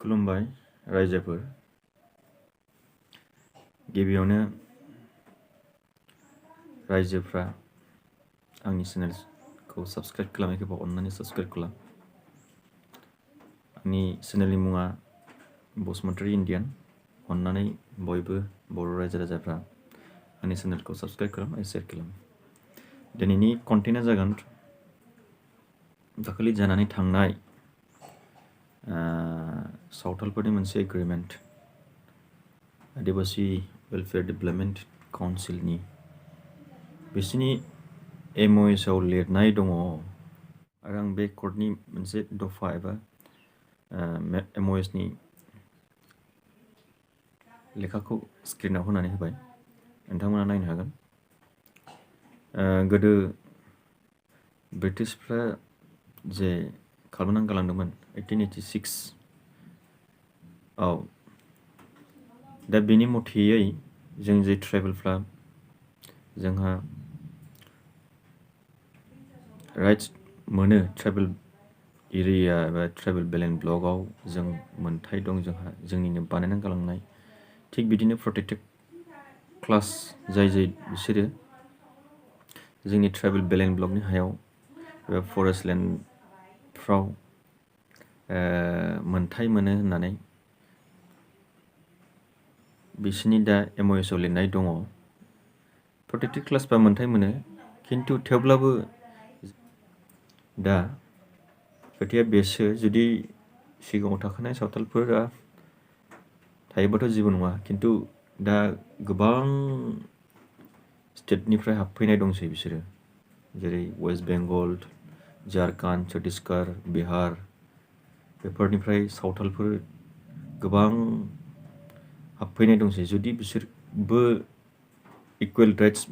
खुलुमबाय रायजोफोर गिबियावनो रायजोफ्रा आंनि चेनेलखौ साबस्क्राइब खालामनायखौ अन्नानै साबस्क्राइब खालाम। आंनि चेनेलनि मुङा बसुमतारी इन्डियान। अन्नानै बयबो बर' रायजो राजाफ्रा आंनि चेनेलखौ साबस्क्राइब खालाम आरो शेयार खालाम। दिनैनि कन्टेन्टआ जागोन दाखालि जानानै थांनाय सावथालफोरनि मोनसे एग्रिमेन्ट आदिबासी वेलफेयार डेभेलपमेन्ट काउन्सिलनि बिसिनि MOSआव लिरनाय दङ आरो आं बे कर्टनि मोनसे दफा एबा MOSनि लेखाखौ स्क्रिनाव होनानै होबाय, नोंथांमोना नायनो हागोन। गोदो ब्रिटिशफ्रा जे खालामनानै गालांदोंमोन 1886 आव, दा बेनि मथेयै जों जे ट्राइबेलफ्रा जोंहा राइट्स मोनो, ट्राइबेल एरिया एबा ट्राइबेल बेलेन्स ब्लकआव जों मोन्थाय दं जोंहा, जोंनिनो बानायनानै गालांनाय। थिग बिदिनो प्रोटेक्टेड क्लास जाय बिसोरो जोंनि ट्राइबेल बेलेन्स ब्लकनि हायाव एबा फरेस्ट लेन्डफ्राव मोन्थाय मोनो होननानै बिसिनि दा MOSआव लिरनाय दङ। प्रोटेक्टेड क्लासबा मोन्थाय मोनो, खिन्थु थेवब्लाबो दा खोथाया बेसो, जुदि सिगाङाव थाखानाय सावथालफोरा थायोबाथ' जेबो नङा, खिन्थु दा गोबां स्टेटनिफ्राय हाबफैनाय दंसै बिसोरो, जेरै वेस्ट बेंगल, झारखन्ड, छत्तीसगढ़, बिहार, बेफोरनिफ्राय सावथालफोर गोबां हाबफैनाय दंसै। जुदि बिसोरबो इकुवेल राइट्स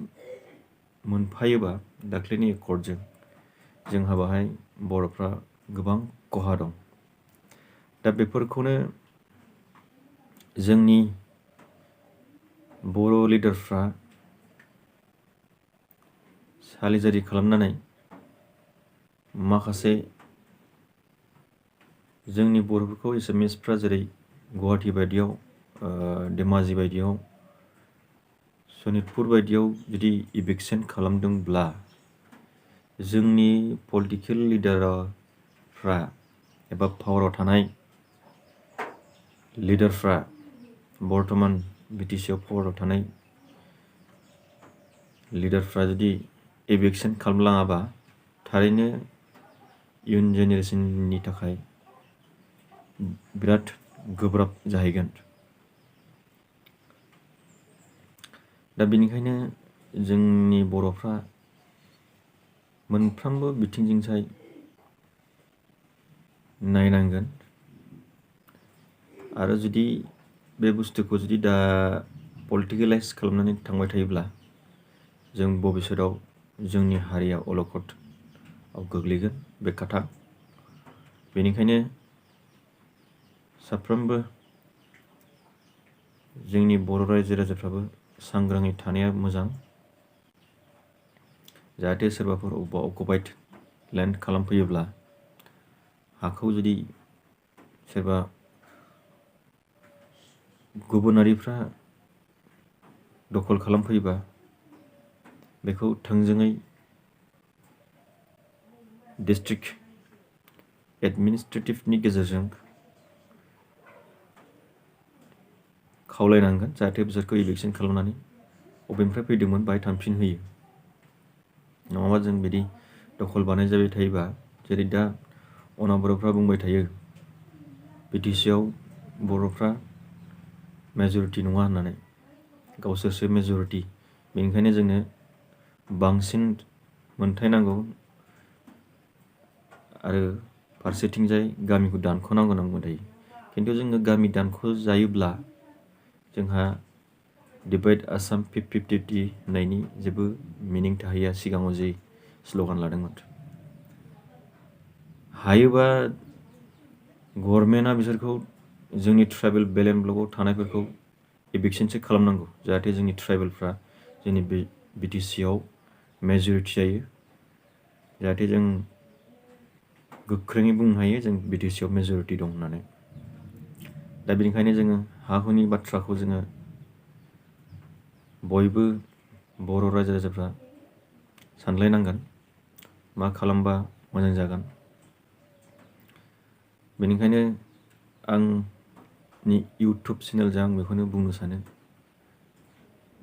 मोनफायोबा दाख्लैनि एकर्डजों, जोंहा बाहाय बर'फ्रा गोबां खहा दं। दा बेफोरखौनो जोंनि बर' लिडारफ्रा सालिजारि खालामनानै माखासे जोंनि बर'फोरखौ एसामिसफ्रा जेरै गुवाहाटि बायदियाव, धेमाजि बायदियाव, सनितपुर बायदियाव जुदि इभिक्सन खालामदोंब्ला जोंनि पलिटिकेल लिडारफ्रा एबा पावाराव थानाय लिडारफ्रा, बर्तमान BTCआव पावाराव थानाय लिडारफ्रा जुदि इभिक्सन खालामलाङाबा थारैनो इयुन जेनेरेसननि थाखाय बिराद गोब्राब जाहैगोन। दा बेनिखायनो जोंनि बर'फ्रा मोनफ्रोमबो बिथिंजोंसाय नायनांगोन। आरो जुदि बे बुस्थुखौ जुदि दा पलिटिकेलाइज खालामनानै थांबाय थायोब्ला जों भबिष्यतआव जोंनि हारिया अलखदाव गोग्लैगोन, बे खोथा। बेनिखायनो साफ्रोमबो जोंनि बर' रायजो राजाफ्राबो सांग्राङै थानाया मोजां, जाहाथे सोरबाफोर अबेबा अकुपाइड लेन्ड खालामफैयोब्ला, हाखौ जुदि सोरबा गुबुनारिफ्रा दखल खालामफैयोबा बेखौ थोंजोङै डिस्ट्रिक्ट एडमिनिस्ट्रेटिभनि गेजेरजों खावलायनांगोन, जाहाथे बिसोरखौ इभिक्सन खालामनानै बबेनिफ्राय फैदोंमोन बाहाय थांफिनहोयो। नङाबा जों बिदि दखल बानायजाबाय थायोबा, जेरै दा अनाबर'फ्रा बुंबाय थायो BTCआव बर'फ्रा मेजरिटि नङा होननानै, गावसोरसो मेजरिटि, बेनिखायनो जोंनो बांसिन मोन्थाय नांगौ आरो फारसेथिंजाय गामिखौ दानख'नांगौ नांगौ थायो। खिन्थु जोङो गामि दानख'जायोब्ला जोंहा डिभाइड आसाम 50-50 होननायनि जेबो मिनिं थाहैया, सिगाङाव जे स्ल'गान लादोंमोन। हायोबा गभर्नमेन्टआ बिसोरखौ जोंनि ट्राइबेल बेलेन्स ब्लकआव थानायफोरखौ इभिक्सनसो खालामनांगौ, जाहाथे जोंनि ट्राइबेलफ्रा जोंनि BTCआव मेजरिटि जायो, जाहाथे जों गोख्रोङै बुंनो हायो जों BTCआव मेजरिटि दं होननानै। दा बेनिखायनो जोङो हा हुनि बाथ्राखौ जोङो बयबो बर' रायजो राजाफ्रा सानलायनांगोन मा खालामबा मोजां जागोन। बेनिखायनो आंनि इउटुब चेनेलजों आं बेखौनो बुंनो सानो,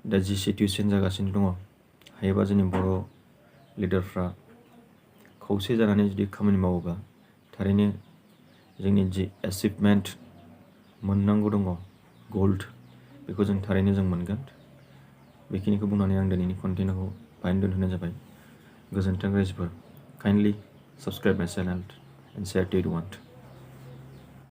दा जि सिटुएसन जागासिनो दङ, हायोबा जोंनि बर' लिडारफ्रा खौसे जानानै जुदि खामानि मावोबा थारैनो जोंनि जि एचिभमेन्ट मोननांगौ दङ गोल्ड, बेखौ जों थारैनो जों मोनगोन। बेखिनिखौ बुंनानै आं दिनैनि कन्टेन्टखौ बाहायनो दोनथ'नाय जाबाय। गोजोन्थों रायजोफोर। काइन्डलि subscribe my channel and share to everyone.